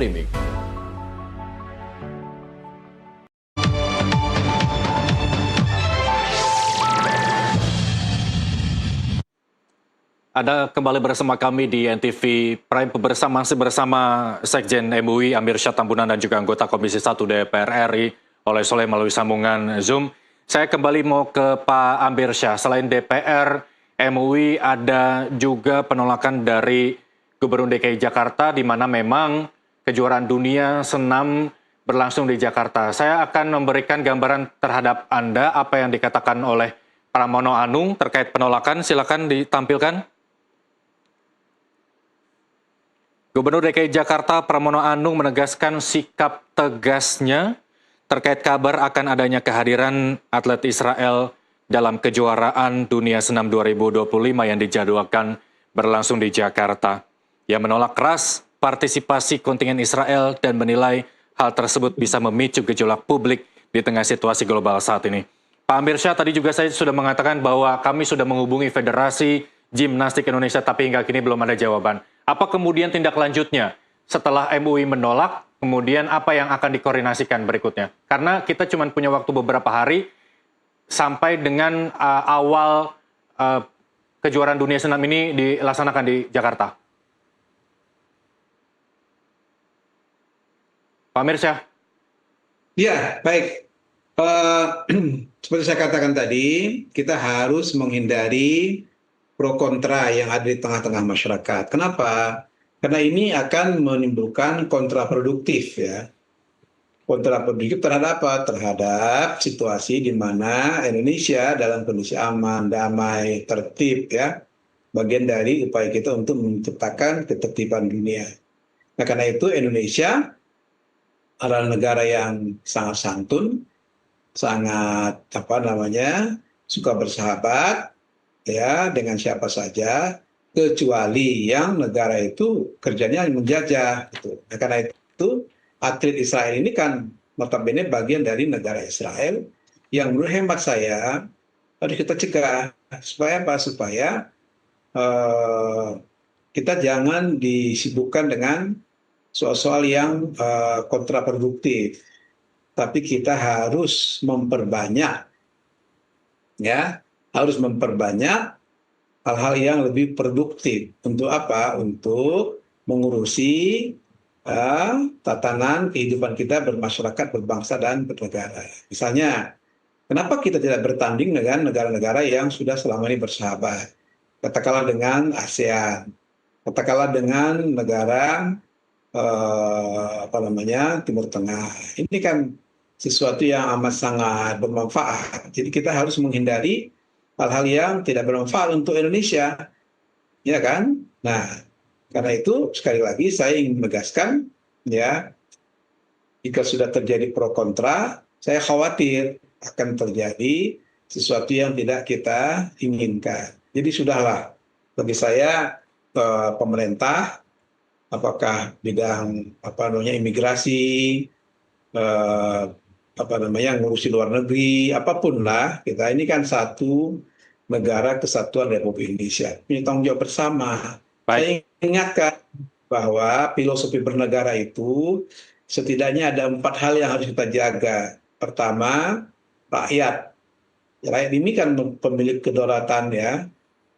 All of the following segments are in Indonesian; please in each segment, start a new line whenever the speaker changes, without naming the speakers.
streaming. Ada kembali bersama kami di NTV Prime masih bersama Sekjen MUI Amir Syah Tambunan dan juga anggota Komisi 1 DPR RI oleh Soleh melalui sambungan Zoom. Saya kembali mau ke Pak Amir Syah. Selain DPR, MUI ada juga penolakan dari Gubernur DKI Jakarta di mana memang kejuaraan dunia senam berlangsung di Jakarta. Saya akan memberikan gambaran terhadap Anda apa yang dikatakan oleh Pramono Anung terkait penolakan. Silakan ditampilkan. Gubernur DKI Jakarta Pramono Anung menegaskan sikap tegasnya terkait kabar akan adanya kehadiran atlet Israel dalam kejuaraan dunia senam 2025 yang dijadwalkan berlangsung di Jakarta. Ia menolak keras partisipasi kontingen Israel dan menilai hal tersebut bisa memicu gejolak publik di tengah situasi global saat ini. Pak Amir Syah, tadi juga saya sudah mengatakan bahwa kami sudah menghubungi Federasi Gimnastik Indonesia tapi hingga kini belum ada jawaban. Apa kemudian tindak lanjutnya setelah MUI menolak, kemudian apa yang akan dikoordinasikan berikutnya? Karena kita cuma punya waktu beberapa hari sampai dengan awal kejuaraan dunia senam ini dilaksanakan di Jakarta. Pak Amir Syah.
Ya, baik. Seperti saya katakan tadi, kita harus menghindari pro kontra yang ada di tengah-tengah masyarakat. Kenapa? Karena ini akan menimbulkan kontraproduktif ya. Kontraproduktif terhadap apa? Terhadap situasi di mana Indonesia dalam kondisi aman, damai, tertib ya. Bagian dari upaya kita untuk menciptakan ketertiban dunia. Nah, karena itu Indonesia adalah negara yang sangat santun, sangat suka bersahabat ya dengan siapa saja, kecuali yang negara itu kerjanya menjajah gitu. Nah, karena itu atlet Israel ini kan notabene bagian dari negara Israel yang menurut hemat saya harus kita cegah. Supaya apa? Supaya kita jangan disibukkan dengan soal-soal yang kontraproduktif, tapi kita harus memperbanyak hal-hal yang lebih produktif. Untuk apa? Untuk mengurusi tatanan kehidupan kita bermasyarakat, berbangsa, dan bernegara. Misalnya, kenapa kita tidak bertanding dengan negara-negara yang sudah selama ini bersahabat? Katakanlah dengan ASEAN, katakanlah dengan negara Timur Tengah. Ini kan sesuatu yang amat sangat bermanfaat. Jadi kita harus menghindari hal-hal yang tidak bermanfaat untuk Indonesia, ya kan? Nah, karena itu sekali lagi saya ingin menegaskan, ya, jika sudah terjadi pro kontra, saya khawatir akan terjadi sesuatu yang tidak kita inginkan. Jadi sudahlah, bagi saya pemerintah, apakah bidang imigrasi, ngurusi luar negeri, apapun lah, kita ini kan satu negara kesatuan Republik Indonesia, punya tanggung jawab bersama. Saya ingatkan bahwa filosofi bernegara itu setidaknya ada 4 hal yang harus kita jaga. Pertama, rakyat. Rakyat ini kan pemilik kedaulatan ya,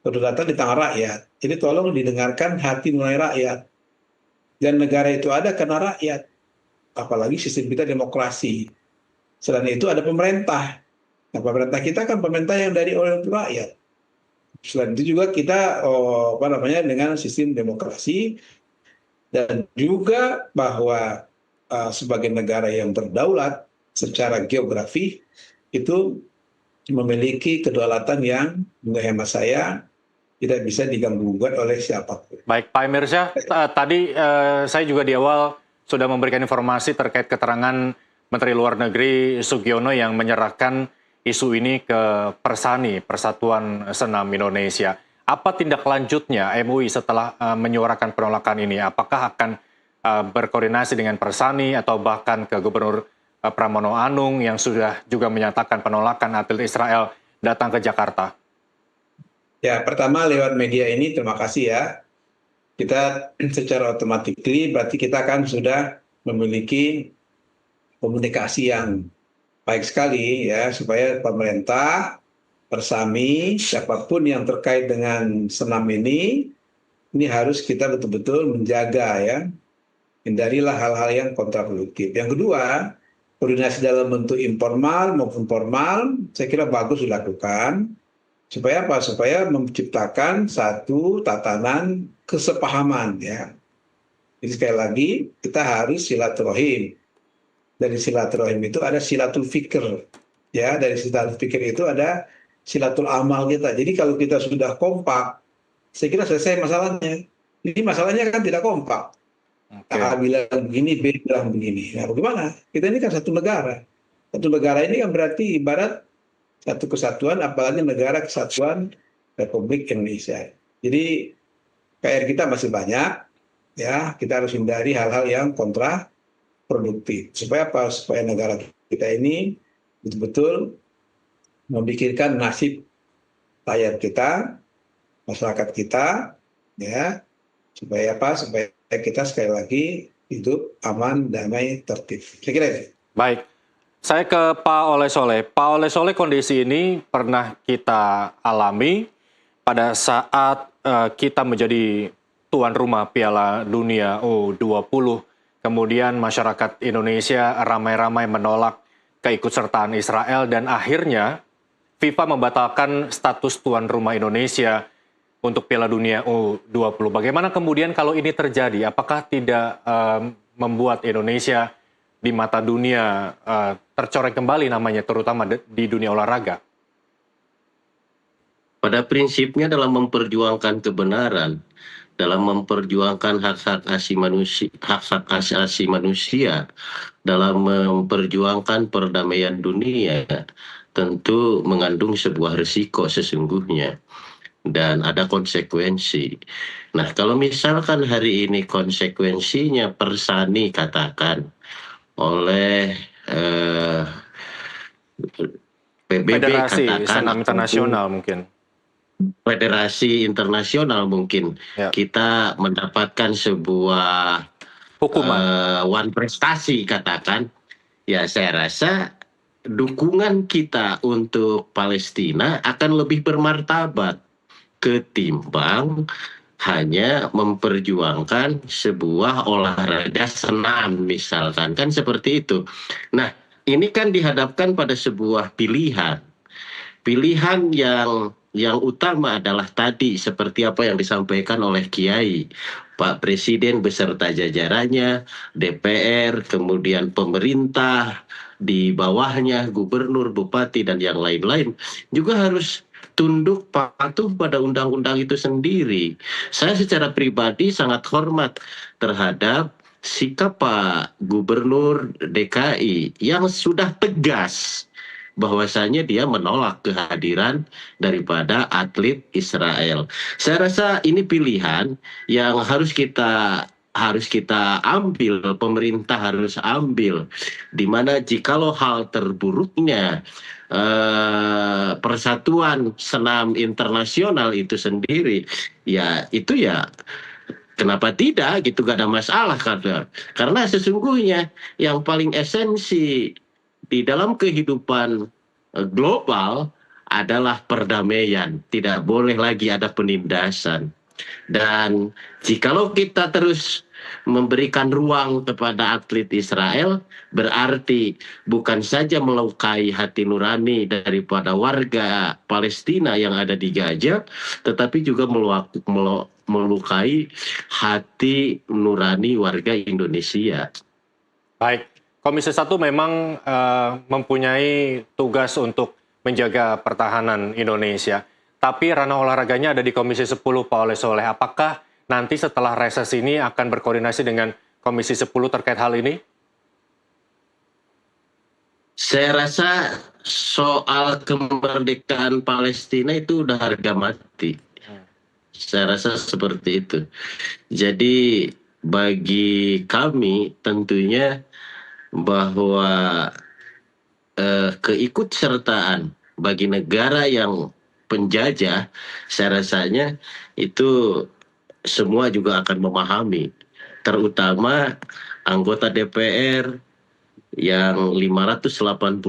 kedaulatan di tangan rakyat. Jadi tolong didengarkan hati nurani rakyat. Dan negara itu ada karena rakyat. Apalagi sistem kita demokrasi. Selain itu ada pemerintah. Nah, pemerintah kita kan pemerintah yang dari oleh rakyat. Selain itu juga kita dengan sistem demokrasi, dan juga bahwa sebagai negara yang berdaulat secara geografi itu memiliki kedaulatan yang menurut hemat saya tidak bisa diganggu-gugat oleh siapapun.
Baik, Pak Amir Syah, tadi saya juga di awal sudah memberikan informasi terkait keterangan Menteri Luar Negeri Sugiono yang menyerahkan isu ini ke Persani, Persatuan Senam Indonesia. Apa tindak lanjutnya MUI setelah menyuarakan penolakan ini? Apakah akan berkoordinasi dengan Persani atau bahkan ke Gubernur Pramono Anung yang sudah juga menyatakan penolakan atlet Israel datang ke Jakarta?
Ya, pertama lewat media ini terima kasih ya. kita secara otomatis berarti kita kan sudah memiliki komunikasi yang baik sekali ya, supaya pemerintah, Persami, siapapun yang terkait dengan senam ini harus kita betul-betul menjaga ya, hindarilah hal-hal yang kontraproduktif. Yang kedua, koordinasi dalam bentuk informal maupun formal, saya kira bagus dilakukan. Supaya apa? Supaya menciptakan satu tatanan kesepahaman ya. Jadi sekali lagi kita harus silaturahim. Dari silaturahim itu ada silatul fikr. Ya, dari silatul fikr itu ada silatul amal kita. Jadi kalau kita sudah kompak, saya kira selesai masalahnya. Jadi masalahnya kan tidak kompak. A
Oke.
bilang begini, B bilang begini. Nah, bagaimana? Kita ini kan satu negara. Satu negara ini kan berarti ibarat satu kesatuan, apalagi negara kesatuan Republik Indonesia. Jadi PR kita masih banyak, ya kita harus hindari hal-hal yang kontraproduktif. Supaya apa? Supaya negara kita ini betul-betul memikirkan nasib rakyat kita, masyarakat kita, ya supaya apa? Supaya kita sekali lagi hidup aman, damai, tertib. Saya kira itu.
Baik, saya ke Pak Oleh Soleh. Pak Oleh Soleh, kondisi ini pernah kita alami pada saat kita menjadi tuan rumah Piala Dunia U20. Kemudian masyarakat Indonesia ramai-ramai menolak keikutsertaan Israel dan akhirnya FIFA membatalkan status tuan rumah Indonesia untuk Piala Dunia U20. Bagaimana kemudian kalau ini terjadi? Apakah tidak membuat Indonesia di mata dunia tercoreng kembali namanya, terutama di dunia olahraga?
Pada prinsipnya dalam memperjuangkan kebenaran, dalam memperjuangkan hak-hak asasi manusia, dalam memperjuangkan perdamaian dunia, tentu mengandung sebuah risiko sesungguhnya dan ada konsekuensi. Nah, kalau misalkan hari ini konsekuensinya Persani katakan oleh PBB
Federasi
katakan
Senam Internasional mungkin.
Federasi Internasional mungkin
Ya.
kita mendapatkan sebuah
Hukuman.
one prestasi katakan, ya saya rasa dukungan kita untuk Palestina akan lebih bermartabat ketimbang hanya memperjuangkan sebuah olahraga senam misalkan, kan seperti itu. Nah, ini kan dihadapkan pada sebuah pilihan yang utama adalah tadi seperti apa yang disampaikan oleh Kiai, Pak Presiden beserta jajarannya, DPR, kemudian pemerintah, di bawahnya gubernur, bupati, dan yang lain-lain juga harus tunduk patuh pada undang-undang itu sendiri. Saya secara pribadi sangat hormat terhadap sikap Pak Gubernur DKI yang sudah tegas bahwasanya dia menolak kehadiran daripada atlet Israel. Saya rasa ini pilihan yang harus kita ambil, pemerintah harus ambil, di mana jikalau hal terburuknya Persatuan Senam Internasional itu sendiri, ya itu ya kenapa tidak gitu, gak ada masalah karena sesungguhnya yang paling esensi di dalam kehidupan global adalah perdamaian, tidak boleh lagi ada penindasan. Dan jikalau kita terus memberikan ruang kepada atlet Israel, berarti bukan saja melukai hati nurani daripada warga Palestina yang ada di Gaza, tetapi juga melukai hati nurani warga Indonesia.
Baik, Komisi 1 memang mempunyai tugas untuk menjaga pertahanan Indonesia. Tapi ranah olahraganya ada di Komisi 10, Pak Oleh Soleh. Apakah nanti setelah reses ini akan berkoordinasi dengan Komisi 10 terkait hal ini?
Saya rasa soal kemerdekaan Palestina itu udah harga mati. Saya rasa seperti itu. Jadi bagi kami tentunya bahwa keikutsertaan bagi negara yang penjajah, saya rasanya itu semua juga akan memahami, terutama anggota DPR yang 587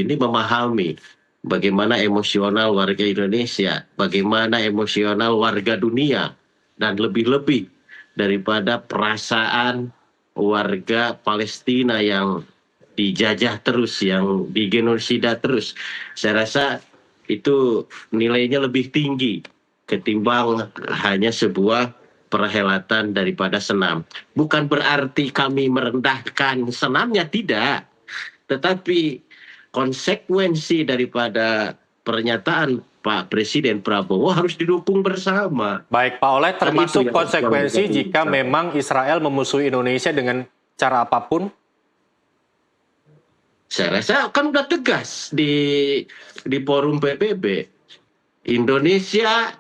ini memahami bagaimana emosional warga Indonesia, bagaimana emosional warga dunia, dan lebih-lebih daripada perasaan warga Palestina yang dijajah terus, yang digenosida terus. Saya rasa itu nilainya lebih tinggi ketimbang hanya sebuah perhelatan daripada senam. Bukan berarti kami merendahkan senamnya, tidak. Tetapi konsekuensi daripada pernyataan Pak Presiden Prabowo harus didukung bersama.
Baik, Pak Oleh,
Kan itu
termasuk
yang
konsekuensi
yang
jika memang Israel memusuhi Indonesia dengan cara apapun?
saya rasa kan udah tegas di forum PBB. Indonesia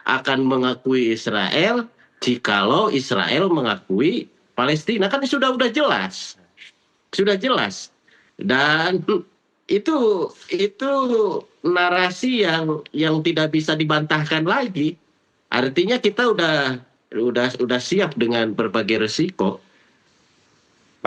akan mengakui Israel jikalau Israel mengakui Palestina. Kan sudah jelas. Sudah jelas. Dan itu narasi yang tidak bisa dibantahkan lagi. Artinya kita udah siap dengan berbagai resiko.